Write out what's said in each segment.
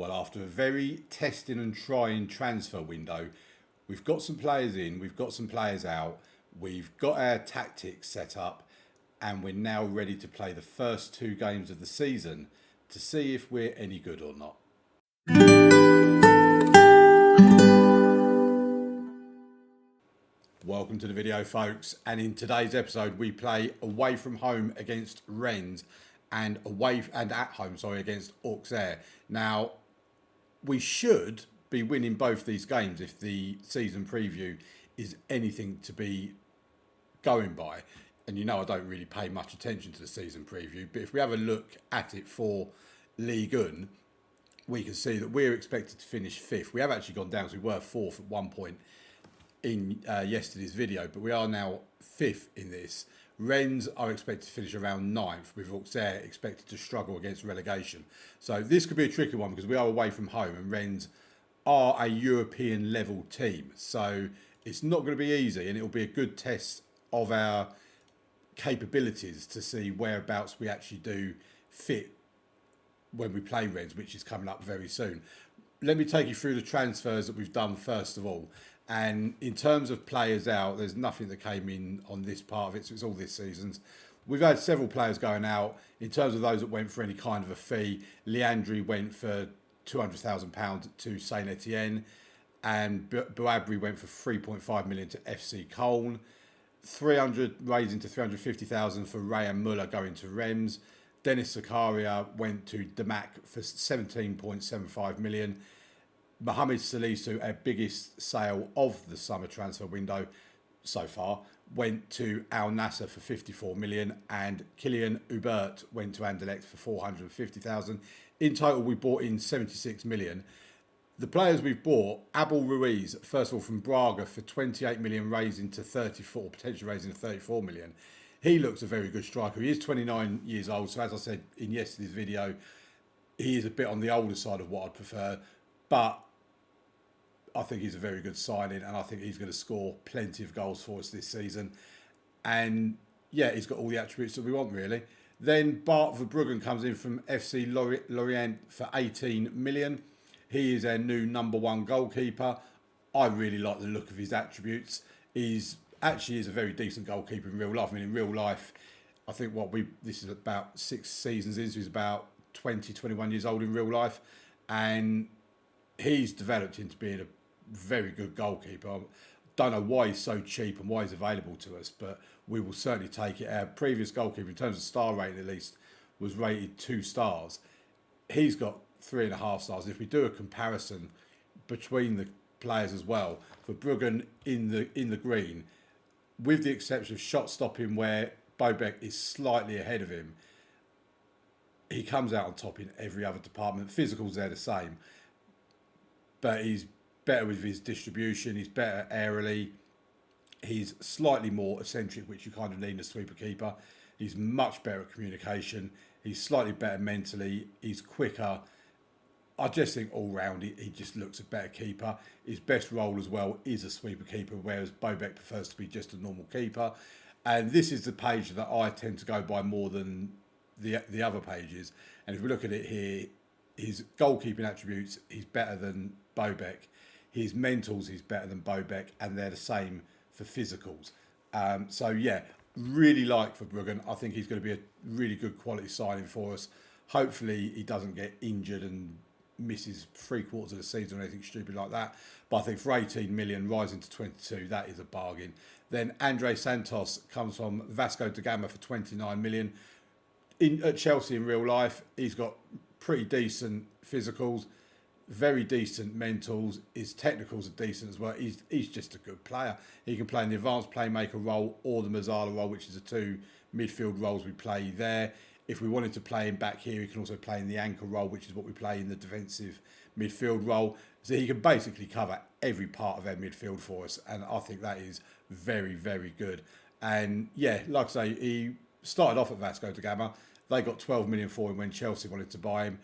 Well, after a very testing and trying transfer window, we've got some players in, we've got some players out, we've got our tactics set up, and we're now ready to play the first two games of the season to see if we're any good or not. Welcome to the video, folks, and in today's episode we play away from home against Rennes and at home against Auxerre. Now, we should be winning both these games if the season preview is anything to be going by. And you know I don't really pay much attention to the season preview, but if we have a look at it for Ligue 1, we can see that we're expected to finish fifth. We have actually gone down, so we were fourth at one point in yesterday's video, but we are now fifth in this. Rennes are expected to finish around ninth, with Auxerre expected to struggle against relegation. So this could be a tricky one because we are away from home and Rennes are a European level team. So it's not going to be easy, and it'll be a good test of our capabilities to see whereabouts we actually do fit when we play Rennes, which is coming up very soon. Let me take you through the transfers that we've done first of all. And in terms of players out, there's nothing that came in on this part of it, so it's all this season's. We've had several players going out. In terms of those that went for any kind of a fee, Leandri went for £200,000 to Saint Etienne, and Bouabri went for 3.5 million to FC Cologne. 300 raising to 350,000 for Rayan Muller going to Rennes. Dennis Zakaria went to Damac for 17.75 million. Mohamed Salisu, our biggest sale of the summer transfer window so far, went to Al Nassr for 54 million, and Kylian Hubert went to Anderlecht for 450,000. In total, we bought in 76 million. The players we've bought, Abel Ruiz, first of all from Braga for 28 million, raising to 34, potentially raising to 34 million. He looks a very good striker. He is 29 years old, so as I said in yesterday's video, he is a bit on the older side of what I'd prefer, but I think he's a very good signing, and I think he's going to score plenty of goals for us this season. And yeah, he's got all the attributes that we want, really. Then Bart Verbruggen comes in from FC Lorient for 18 million. He is our new number one goalkeeper. I really like the look of his attributes. He's actually is a very decent goalkeeper in real life. I mean, in real life, I think this is about 6 seasons in, so he's about 20, 21 years old in real life. And he's developed into being a very good goalkeeper. I don't know why he's so cheap and why he's available to us, but we will certainly take it. Our previous goalkeeper, in terms of star rating at least, was rated 2 stars. He's got 3.5 stars. If we do a comparison between the players as well, for Bruggen in the green, with the exception of shot stopping where Bobek is slightly ahead of him, he comes out on top in every other department. Physicals, they're the same, but he's better with his distribution, he's better aerially, he's slightly more eccentric, which you kind of need in a sweeper keeper. He's much better at communication, he's slightly better mentally, he's quicker. I just think all round he just looks a better keeper. His best role as well is a sweeper keeper, whereas Bobek prefers to be just a normal keeper. And this is the page that I tend to go by more than the other pages. And if we look at it here, his goalkeeping attributes, he's better than Bobek. His mentals, he's better than Bobek, and they're the same for physicals. So yeah, really like Verbruggen. I think he's going to be a really good quality signing for us. Hopefully he doesn't get injured and misses 3/4 of the season or anything stupid like that. But I think for 18 million rising to 22, that is a bargain. Then Andre Santos comes from Vasco da Gama for 29 million. At Chelsea in real life, he's got pretty decent physicals, very decent mentals. His technicals are decent as well. He's just a good player. He can play in the advanced playmaker role or the Mazzala role, which is the 2 midfield roles we play there. If we wanted to play him back here, he can also play in the anchor role, which is what we play in the defensive midfield role. So he can basically cover every part of our midfield for us, and I think that is very, very good. And yeah, like I say, he started off at Vasco da Gama. They got 12 million for him when Chelsea wanted to buy him.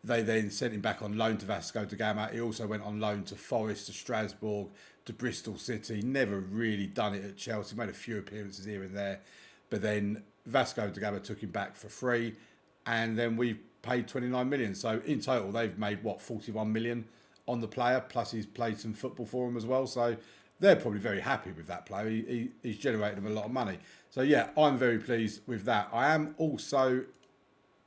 They then sent him back on loan to Vasco da Gama. He also went on loan to Forest, to Strasbourg, to Bristol City. Never really done it at Chelsea. Made a few appearances here and there. But then Vasco da Gama took him back for free. And then we paid 29 million. So in total, they've made, what, 41 million on the player, plus he's played some football for them as well. So they're probably very happy with that player. He's generated them a lot of money. So yeah, I'm very pleased with that. I am also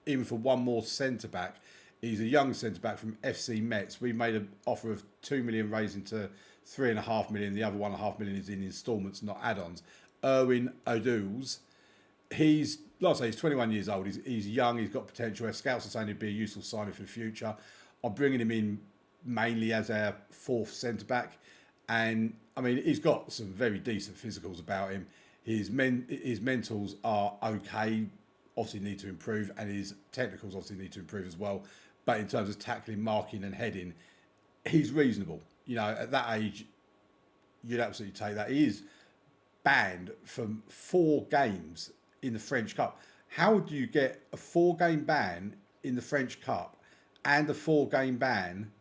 in for one more centre-back. He's a young centre-back from FC Metz. We made an offer of 2 million raising to 3.5 million. The other 1.5 million is in instalments, not add-ons. Erwin Oduls. He's, like I say, he's 21 years old. He's young. He's got potential. Our scouts are saying he'd be a useful signing for the future. I'm bringing him in mainly as our fourth centre-back. And, I mean, he's got some very decent physicals about him. His mentals are okay, obviously need to improve, and his technicals obviously need to improve as well. But in terms of tackling, marking and heading, he's reasonable. You know, at that age, you'd absolutely take that. He is banned from 4 games in the French Cup. How do you get a 4-game ban in the French Cup and a 4-game ban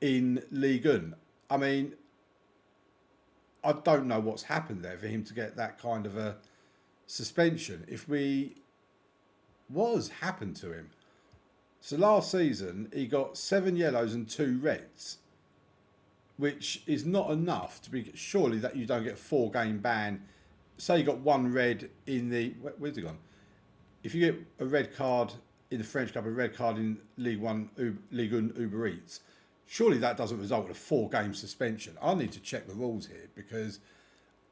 in Ligue 1? I mean, I don't know what's happened there for him to get that kind of a suspension. What has happened to him? So last season, he got 7 yellows and 2 reds, which is not enough to be, surely that you don't get a 4-game ban. Say you got 1 red in the, where's he gone? If you get a red card in the French Cup, a red card in Ligue 1 Uber Eats, surely that doesn't result in a 4-game suspension. I need to check the rules here, because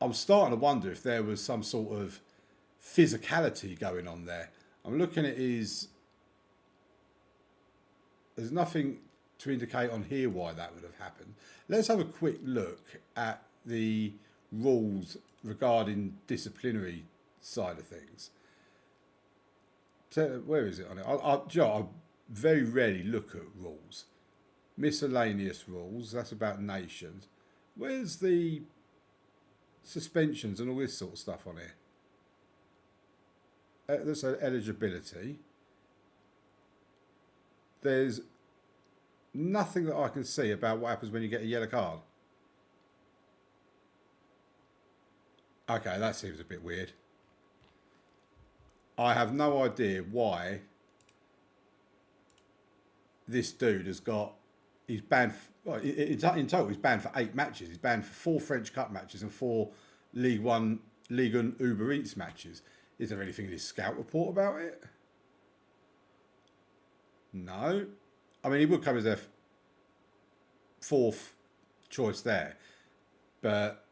I'm starting to wonder if there was some sort of physicality going on there. I'm looking at his, there's nothing to indicate on here why that would have happened. Let's have a quick look at the rules regarding disciplinary side of things. So, where is it on it? I very rarely look at rules. Miscellaneous rules, that's about nations. Where's the suspensions and all this sort of stuff on here? That's eligibility. There's nothing that I can see about what happens when you get a yellow card. Okay, that seems a bit weird. I have no idea why this dude has got, he's banned, in total he's banned for 8 matches. He's banned for 4 French Cup matches and 4 Ligue 1 Uber Eats matches. Is there anything in his scout report about it? No. I mean, he would come as their 4th choice there. But,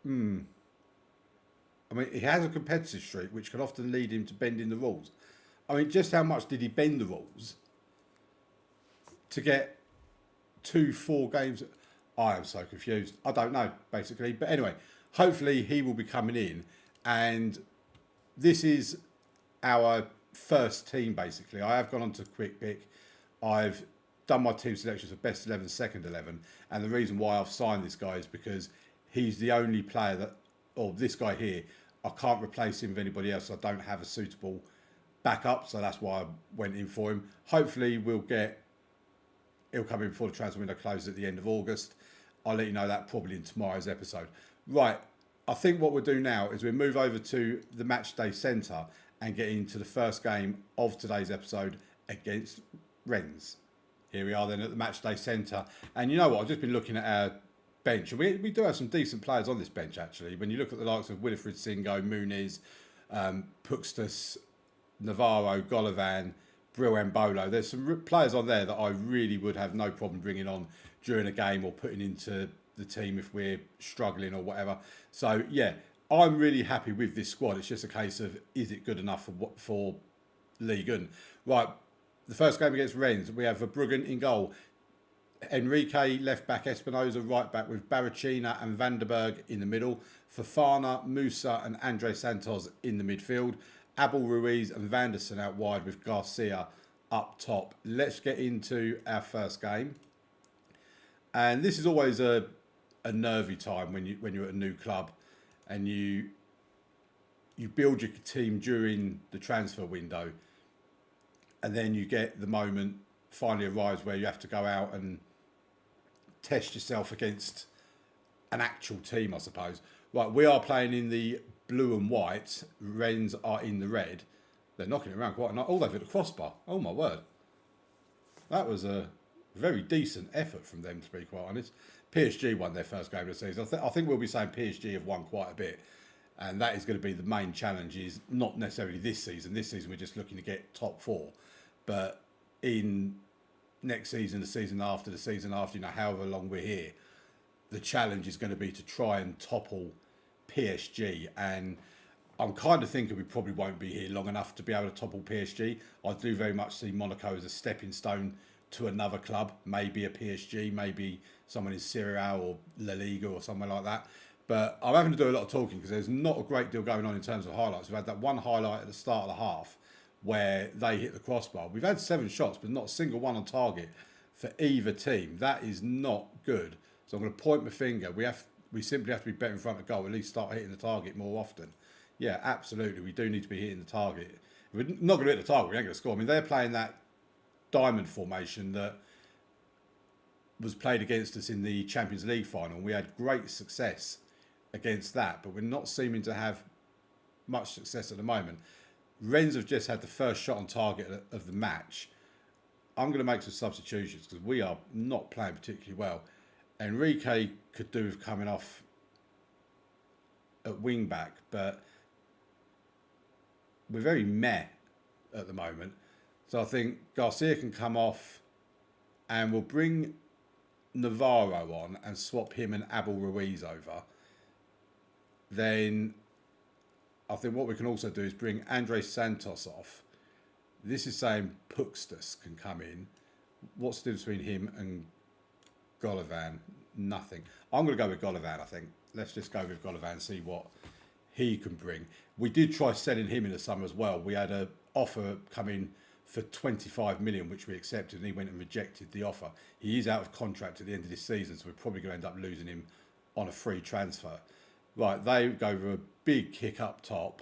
I mean, he has a competitive streak, which can often lead him to bending the rules. I mean, just how much did he bend the rules to get 4 games? I am so confused. I don't know, basically. But anyway, hopefully he will be coming in. And this is our first team, basically. I have gone on to Quick Pick. I've done my team selections for best 11, second 11. And the reason why I've signed this guy is because he's the only player that, or this guy here, I can't replace him with anybody else. I don't have a suitable backup. So that's why I went in for him. Hopefully he'll come in before the transfer window closes at the end of August. I'll let you know that probably in tomorrow's episode. Right, I think what we'll do now is we'll move over to the Matchday Centre and get into the first game of today's episode against Rennes. Here we are then at the Matchday Centre. And you know what, I've just been looking at our bench. And we do have some decent players on this bench, actually. When you look at the likes of Wilfried Singo, Muniz, Puxtus, Navarro, Golovan, Bril Mbolo. There's some players on there that I really would have no problem bringing on during a game or putting into the team if we're struggling or whatever. So, yeah, I'm really happy with this squad. It's just a case of, is it good enough for Ligue 1? Right, the first game against Rennes, we have Verbruggen in goal. Enrique, left back, Espinoza, right back, with Baracina and Vanderberg in the middle. Fofana, Musa and Andre Santos in the midfield. Abel Ruiz and Vanderson out wide with Garcia up top. Let's get into our first game. And this is always a nervy time when you're at a new club and you build your team during the transfer window, and then you get the moment finally arrives where you have to go out and test yourself against an actual team, I suppose. Right, we are playing in the blue and white. Rennes are in the red. They're knocking it around quite a nice. Oh, they've hit the crossbar. Oh my word. That was a very decent effort from them, to be quite honest. PSG won their first game of the season. I think we'll be saying PSG have won quite a bit. And that is going to be the main challenge, is not necessarily this season. This season we're just looking to get top 4. But in next season, the season after, however long we're here, the challenge is going to be to try and topple PSG. And I'm kind of thinking we probably won't be here long enough to be able to topple PSG. I do very much see Monaco as a stepping stone to another club, maybe a PSG, maybe someone in Serie A or La Liga or somewhere like that. But I'm having to do a lot of talking because there's not a great deal going on in terms of highlights. We've had that one highlight at the start of the half where they hit the crossbar. We've had 7 shots, but not a single one on target for either team. That is not good. So I'm going to point my finger. We simply have to be better in front of goal, at least start hitting the target more often. Yeah, absolutely. We do need to be hitting the target. If we're not going to hit the target, we ain't going to score. I mean, they're playing that diamond formation that was played against us in the Champions League final. We had great success against that, but we're not seeming to have much success at the moment. Rennes have just had the first shot on target of the match. I'm going to make some substitutions because we are not playing particularly well. Enrique could do with coming off at wing back, but we're very meh at the moment. So I think Garcia can come off and we'll bring Navarro on and swap him and Abel Ruiz over. Then I think what we can also do is bring Andres Santos off. This is saying Puxtas can come in. What's the difference between him and Golovan? Nothing. I'm going to go with Golovan, I think. Let's just go with Golovan and see what he can bring. We did try selling him in the summer as well. We had an offer come in for 25 million, which we accepted, and he went and rejected the offer. He is out of contract at the end of this season, so we're probably going to end up losing him on a free transfer. Right, they go for a big kick up top.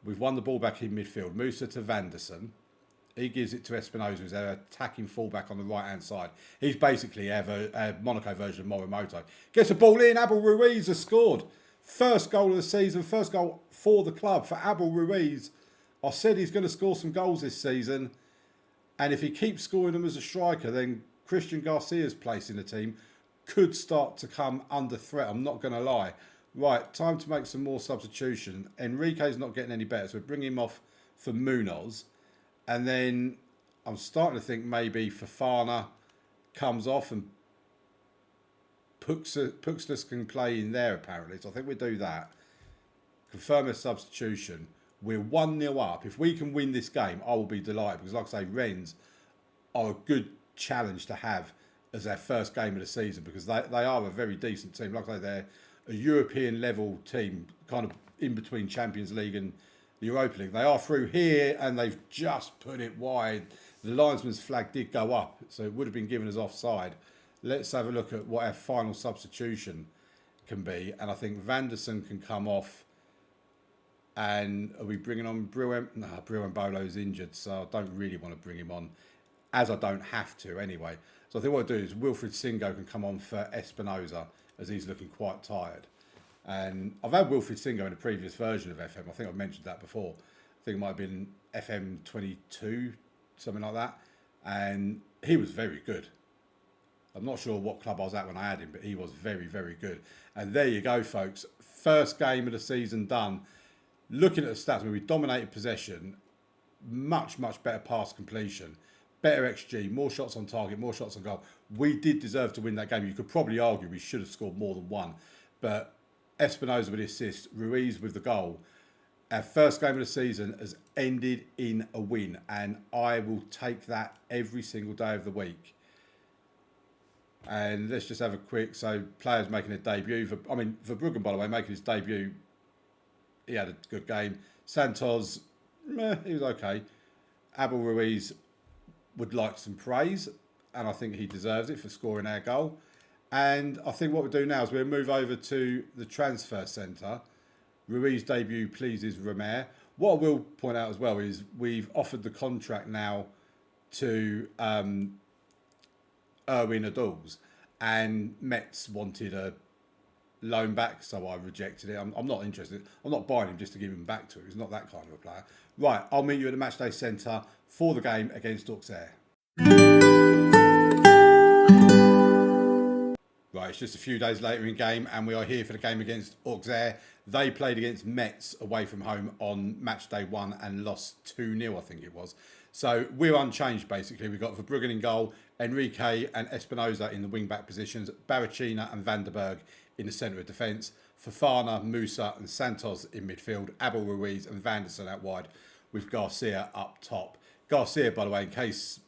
We've won the ball back in midfield. Musa to Vanderson. He gives it to Espinosa, who's our attacking fullback on the right-hand side. He's basically a Monaco version of Morimoto. Gets the ball in. Abel Ruiz has scored. First goal of the season. First goal for the club for Abel Ruiz. I said he's going to score some goals this season. And if he keeps scoring them as a striker, then Christian Garcia's place in the team could start to come under threat. I'm not going to lie. Right, time to make some more substitution. Enrique's not getting any better, so we bring him off for Munoz. And then I'm starting to think maybe Fofana comes off and Puxtas can play in there apparently. So I think we do that. Confirm a substitution. We're 1-0 up. If we can win this game, I will be delighted because, like I say, Rennes are a good challenge to have as their first game of the season because they are a very decent team. Like I say, they're a European level team, kind of in between Champions League and the Europa League. They are through here and they've just put it wide. The linesman's flag did go up, so it would have been given as offside. Let's have a look at what our final substitution can be. And I think Vanderson can come off. And are we bringing on Bruin? No, Bruin Bolo's injured, so I don't really want to bring him on, as I don't have to anyway. So I think what I'll do is Wilfred Singo can come on for Espinosa, as he's looking quite tired. And I've had Wilfred Singo in a previous version of FM. I think I've mentioned that before. I think it might have been FM24, something like that. And he was very good. I'm not sure what club I was at when I had him, but he was very, very good. And there you go, folks. First game of the season done. Looking at the stats, where we dominated possession, much, much better pass completion, better XG, more shots on target, more shots on goal. We did deserve to win that game. You could probably argue we should have scored more than one. But Espinosa with the assist, Ruiz with the goal. Our first game of the season has ended in a win, and I will take that every single day of the week. And let's just have a quick, so players making a debut. Verbruggen, by the way, making his debut, he had a good game. Santos, he was okay. Abel Ruiz would like some praise, and I think he deserves it for scoring our goal. And I think what we'll do now is we'll move over to the transfer centre. Ruiz debut pleases Rennes. What I will point out as well is we've offered the contract now to Erwin Aduls, and Metz wanted a loan back, so I rejected it. I'm not interested. I'm not buying him just to give him back to him. He's not that kind of a player. Right, I'll meet you at the Matchday Centre for the game against Auxerre. Right, it's just a few days later in game and we are here for the game against Auxerre. They played against Metz away from home on match day 1 and lost 2-0, I think it was. So we're unchanged basically. We've got Verbruggen in goal, Enrique and Espinosa in the wing-back positions, Barrachina and Van der Berg in the centre of defence, Fofana, Musa and Santos in midfield, Abel Ruiz and Vanderson out wide with Garcia up top. Garcia, by the way, in case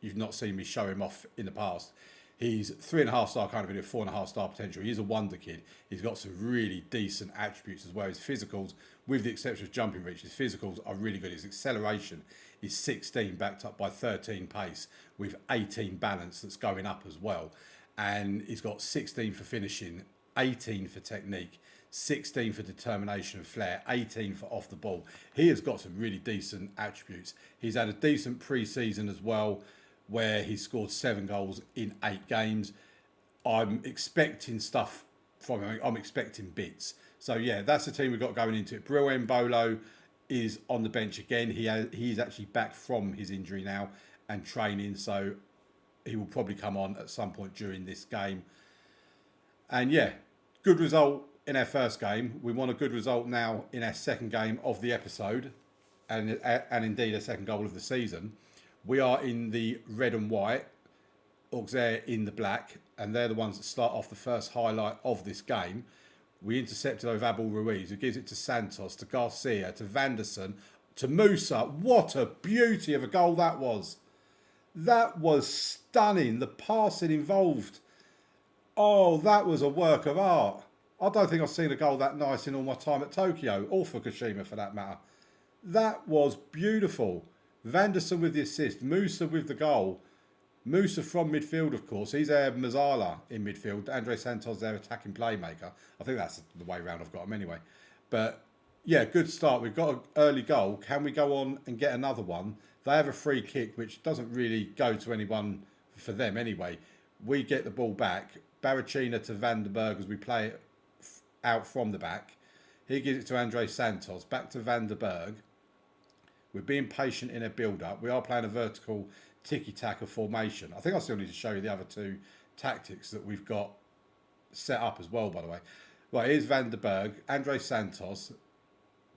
you've not seen me show him off in the past, he's 3.5-star kind of, 4.5-star potential. He's a wonder kid. He's got some really decent attributes as well. His physicals, with the exception of jumping reach, his physicals are really good. His acceleration is 16, backed up by 13 pace, with 18 balance that's going up as well. And he's got 16 for finishing, 18 for technique, 16 for determination and flair, 18 for off the ball. He has got some really decent attributes. He's had a decent pre-season as well, where he scored 7 goals in 8 games. I'm expecting stuff from him. I'm expecting bits. So yeah, that's the team we've got going into it. Bril Mbolo is on the bench again. He's actually back from his injury now and training, so he will probably come on at some point during this game. And yeah, good result in our first game. We want a good result now in our second game of the episode, and indeed a second goal of the season. We are in the red and white, Auxerre in the black, and they're the ones that start off the first highlight of this game. We intercepted over Abel Ruiz, who gives it to Santos, to Garcia, to Vanderson, to Musa. What a beauty of a goal that was. That was stunning. The passing involved. Oh, that was a work of art. I don't think I've seen a goal that nice in all my time at Tokyo, or Fukushima for that matter. That was beautiful. Vanderson with the assist, Musa with the goal. Musa from midfield, of course. He's our Mazzala in midfield. Andre Santos, their attacking playmaker. I think that's the way round I've got him anyway. But yeah, good start. We've got an early goal. Can we go on and get another one? They have a free kick, which doesn't really go to anyone for them anyway. We get the ball back. Barrachina to Van der Berg as we play it out from the back. He gives it to Andre Santos. Back to Van der Berg. We're being patient in a build-up. We are playing a vertical tiki-taka formation. I think I still need to show you the other 2 tactics that we've got set up as well, by the way. Right, here's Van der Berg, Andre Santos,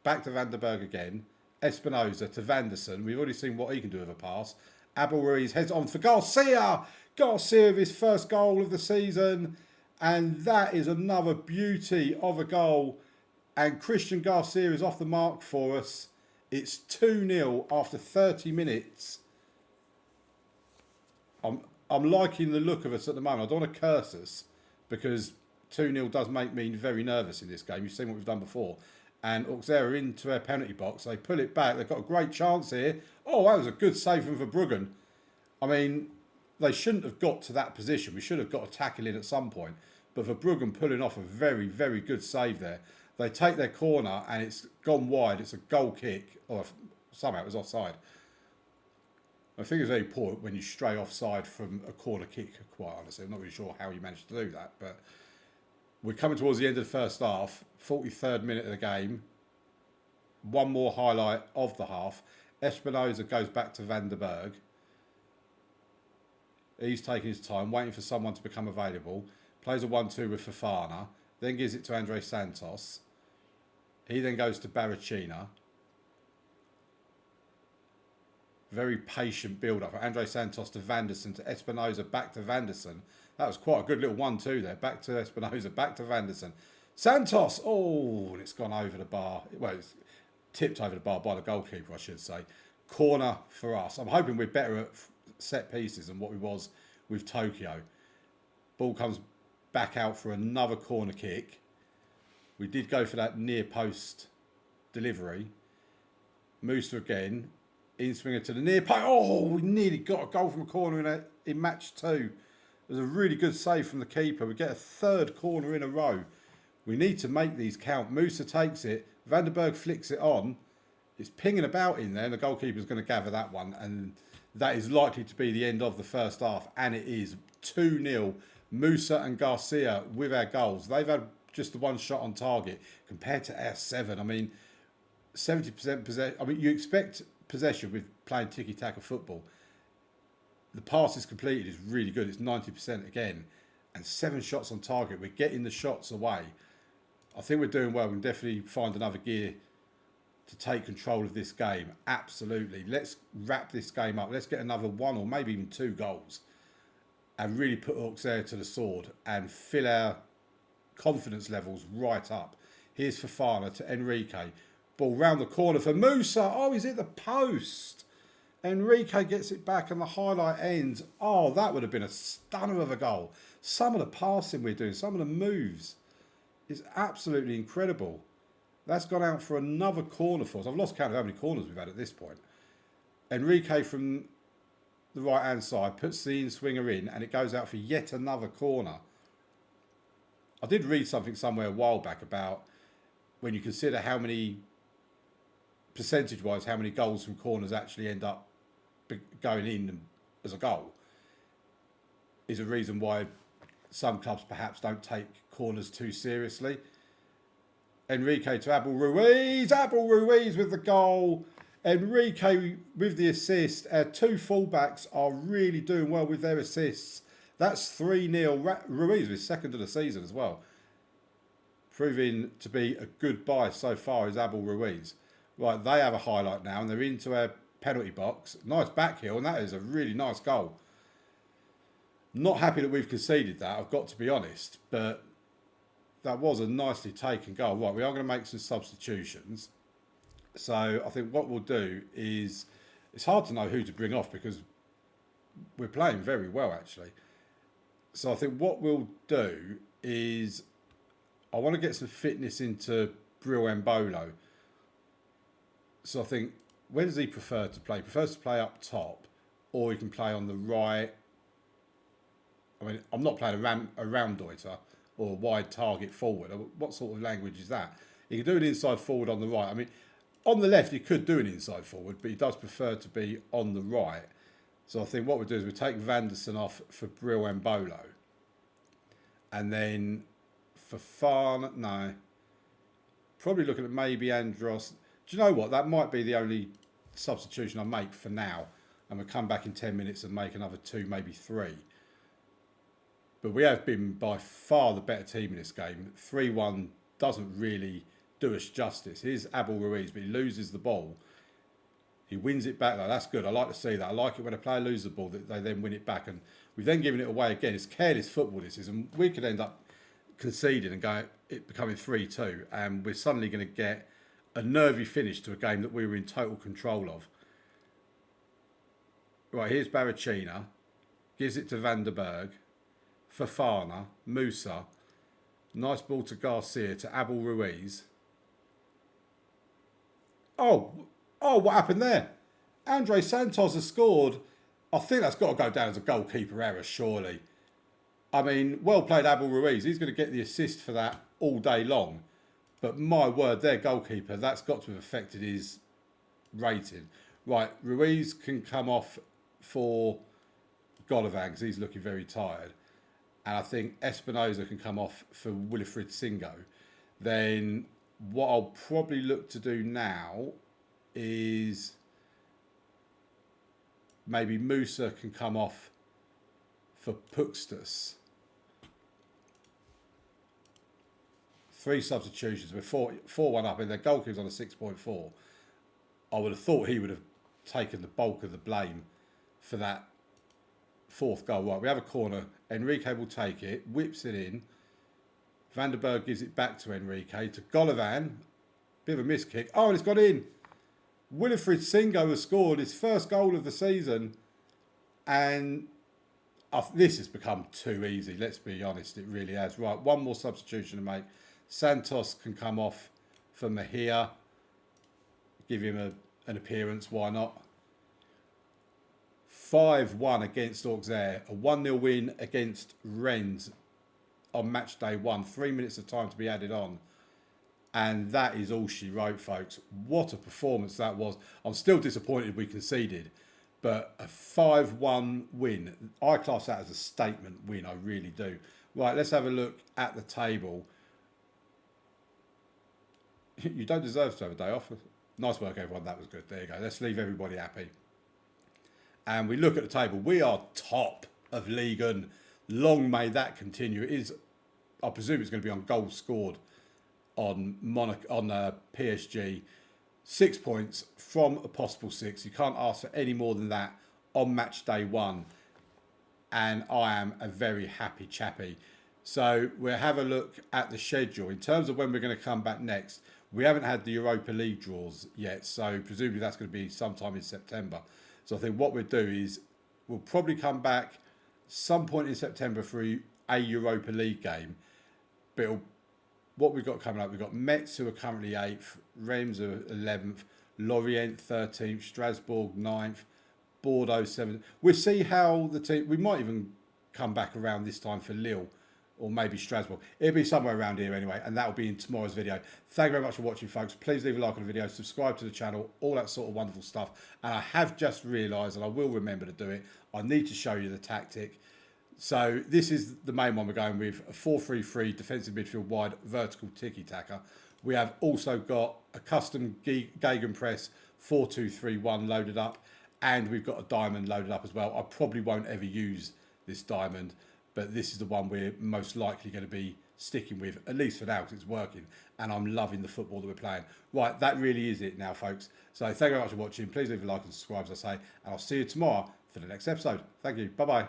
back to Van der Berg again, Espinosa to Vanderson. We've already seen what he can do with a pass. Abel Ruiz heads on for Garcia. Garcia with his first goal of the season. And that is another beauty of a goal. And Christian Garcia is off the mark for us. It's 2-0 after 30 minutes. I'm liking the look of us at the moment. I don't want to curse us because 2-0 does make me very nervous in this game. You've seen what we've done before. And Auxerre are into our penalty box. They pull it back. They've got a great chance here. Oh, that was a good save from Verbruggen. I mean, they shouldn't have got to that position. We should have got a tackle in at some point. But Verbruggen pulling off a very, very good save there. They take their corner and it's gone wide. It's a goal kick. Or somehow it was offside. I think it's very poor when you stray offside from a corner kick, quite honestly. I'm not really sure how you managed to do that. But we're coming towards the end of the first half. 43rd minute of the game. One more highlight of the half. Espinosa goes back to Van der Berg. He's taking his time, waiting for someone to become available. Plays a 1-2 with Fofana. Then gives it to Andre Santos. He then goes to Barrachina. Very patient build-up. Andre Santos to Vanderson, to Espinosa, back to Vanderson. That was quite a good little 1-2 there. Back to Espinosa, back to Vanderson. Santos! Oh, and it's gone over the bar. Well, it's tipped over the bar by the goalkeeper, I should say. Corner for us. I'm hoping we're better at set pieces than what we was with Tokyo. Ball comes back out for another corner kick. We did go for that near post delivery. Musa again. In swinger to the near post. Oh, we nearly got a goal from a corner in match 2. It was a really good save from the keeper. We get a 3rd corner in a row. We need to make these count. Musa takes it. Van der Berg flicks it on. It's pinging about in there and the goalkeeper's going to gather that one. And that is likely to be the end of the first half. And it is 2-0. Musa and Garcia with our goals. They've had just the one shot on target compared to our 7. I mean, 70% possession. I mean, you expect possession with playing tiki-taka football. The passes completed is really good. It's 90% again. And 7 shots on target. We're getting the shots away. I think we're doing well. We can definitely find another gear to take control of this game. Absolutely. Let's wrap this game up. Let's get another 1 or maybe even 2 goals. And really put Auxerre to the sword. And fill our confidence levels right up. Here's Fofana to Enrique. Ball round the corner for Musa. Oh, he's hit the post. Enrique gets it back and the highlight ends. Oh, that would have been a stunner of a goal. Some of the passing we're doing, some of the moves is absolutely incredible. That's gone out for another corner for us. I've lost count of how many corners we've had at this point. Enrique from the right-hand side puts the in-swinger in and it goes out for yet another corner. I did read something somewhere a while back about when you consider how many, percentage-wise, how many goals from corners actually end up going in as a goal, is a reason why some clubs perhaps don't take corners too seriously. Enrique to Abel Ruiz. Abel Ruiz with the goal. Enrique with the assist. Our 2 fullbacks are really doing well with their assists. That's 3-0. Ruiz is second of the season as well. Proving to be a good buy so far is Abel Ruiz. Right, they have a highlight now and they're into our penalty box. Nice back heel, and that is a really nice goal. Not happy that we've conceded that, I've got to be honest, but that was a nicely taken goal. Right, we are going to make some substitutions. So I think what we'll do is, it's hard to know who to bring off because we're playing very well actually. So I think what we'll do is, I want to get some fitness into Bril Embolo. So I think, where does he prefer to play? He prefers to play up top, or he can play on the right. I mean, I'm not playing a round-deuter or a wide target forward. What sort of language is that? He can do an inside forward on the right. I mean, on the left, he could do an inside forward, but he does prefer to be on the right. So I think what we'll do is we'll take Vanderson off for Bril Embolo. And then Fofana, no. Probably looking at maybe Andros. Do you know what? That might be the only substitution I make for now. And we'll come back in 10 minutes and make another 2, maybe 3. But we have been by far the better team in this game. 3-1 doesn't really do us justice. Here's Abel Ruiz, but he loses the ball. He wins it back though. That's good. I like to see that. I like it when a player loses the ball, that they then win it back. And we've then given it away again. It's careless football this is. And we could end up conceding and it becoming 3-2. And we're suddenly going to get a nervy finish to a game that we were in total control of. Right, here's Baracina. Gives it to Van der Berg. Fofana. Musa. Nice ball to Garcia, to Abel Ruiz. Oh, what happened there? Andre Santos has scored. I think that's got to go down as a goalkeeper error, surely. I mean, well played Abel Ruiz. He's going to get the assist for that all day long. But my word, their goalkeeper, that's got to have affected his rating. Right, Ruiz can come off for Golovin because he's looking very tired. And I think Espinoza can come off for Wilfried Singo. Then what I'll probably look to do now is maybe Musa can come off for Puxtus. 3 substitutions. We're 4-1 up, and their goalkeeper's on a 6.4. I would have thought he would have taken the bulk of the blame for that 4th goal. Right, we have a corner. Enrique will take it, whips it in. Van der Berg gives it back to Enrique, to Golovin. Bit of a miss kick. Oh, and it's got in. Wilfried Singo has scored his first goal of the season. And this has become too easy, let's be honest. It really has. Right, one more substitution to make. Santos can come off for Mejia. Give him an appearance, why not? 5-1 against Auxerre. A 1-0 win against Rennes on match day 1. 3 minutes of time to be added on. And that is all she wrote, folks. What a performance that was. I'm still disappointed we conceded. But a 5-1 win. I class that as a statement win. I really do. Right, let's have a look at the table. You don't deserve to have a day off. Nice work, everyone. That was good. There you go. Let's leave everybody happy. And we look at the table. We are top of Ligue 1. Long may that continue. It is, I presume it's going to be on goals scored on Monaco, on PSG. 6 points from a possible 6. You can't ask for any more than that on match day 1. And I am a very happy chappy. So we'll have a look at the schedule. In terms of when we're going to come back next, we haven't had the Europa League draws yet. So presumably that's going to be sometime in September. So I think what we'll do is we'll probably come back some point in September for a Europa League game. But what we've got coming up, we've got Metz, who are currently 8th, Rennes are 11th, Lorient 13th, Strasbourg 9th, Bordeaux 7th. We'll see how the team, we might even come back around this time for Lille or maybe Strasbourg. It'll be somewhere around here anyway, and that'll be in tomorrow's video. Thank you very much for watching, folks. Please leave a like on the video, subscribe to the channel, all that sort of wonderful stuff. And I have just realised, and I will remember to do it, I need to show you the tactic. So this is the main one we're going with, a 4-3-3 defensive midfield wide vertical tiki-taka. We have also got a custom gegenpress 4-2-3-1 loaded up, and we've got a diamond loaded up as well. I probably won't ever use this diamond, but this is the one we're most likely going to be sticking with, at least for now, because it's working, and I'm loving the football that we're playing. Right, that really is it now, folks. So thank you very much for watching. Please leave a like and subscribe, as I say, and I'll see you tomorrow for the next episode. Thank you. Bye-bye.